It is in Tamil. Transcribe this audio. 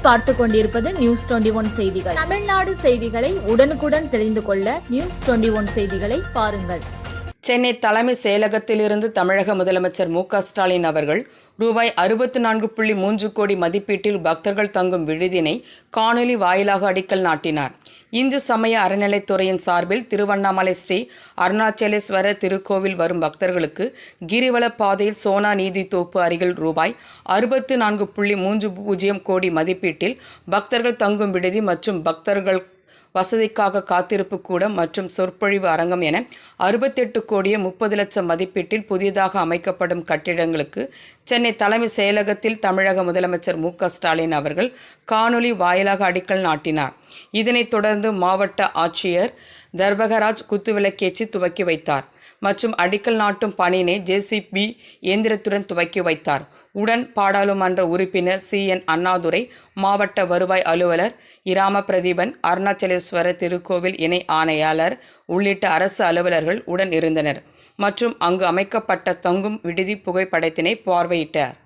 நீங்கள் பார்த்து கொண்டிருப்பது நியூஸ் 21 செய்திகள். தமிழ்நாடு செய்திகளை உடனுக்குடன் தெரிந்து கொள்ள நியூஸ் 21 செய்திகளை பாருங்கள். சென்னை தலைமை செயலகத்திலிருந்து தமிழக முதலமைச்சர் மு.க.ஸ்டாலின் அவர்கள் ரூபாய் 64.3 கோடி மதிப்பீட்டில் பக்தர்கள் தங்கும் விடுதியினை காணொலி வாயிலாக அடிக்கல் நாட்டினார். இந்து சமய அறநிலைத்துறையின் சார்பில் திருவண்ணாமலை ஸ்ரீ அருணாச்சலேஸ்வரர் திருக்கோவில் வரும் பக்தர்களுக்கு கிரிவல பாதையில் சோனா நீதி தோப்பு அருகில் ரூபாய் 64.30 கோடி மதிப்பீட்டில் பக்தர்கள் தங்கும் விடுதி மற்றும் பக்தர்கள் வசதிக்காக காத்திருப்பு கூடம் மற்றும் சொற்பொழிவு அரங்கம் என 68 கோடியே 30 லட்சம் மதிப்பீட்டில் புதிதாக அமைக்கப்படும் கட்டிடங்களுக்கு சென்னை தலைமை செயலகத்தில் தமிழக முதலமைச்சர் மு.க.ஸ்டாலின் அவர்கள் காணொலி வாயிலாக அடிக்கல் நாட்டினார். இதனைத் தொடர்ந்து மாவட்ட ஆட்சியர் தர்பகராஜ் குத்துவிளக்கேற்றி துவக்கி வைத்தார் மற்றும் அடிக்கல் நாட்டும் பணியினை JCB இயந்திரத்துடன் துவக்கி வைத்தார். உடன் பாராளுமன்ற உறுப்பினர் CN அண்ணாதுரை, மாவட்ட வருவாய் அலுவலர் இராம பிரதீபன், அருணாச்சலேஸ்வரர் திருக்கோவில் இணை ஆணையாளர் உள்ளிட்ட அரசு அலுவலர்கள் உடன் இருந்தனர் மற்றும் அங்கு அமைக்கப்பட்ட தங்கும் விடுதி புகைப்படத்தினை பார்வையிட்டார்.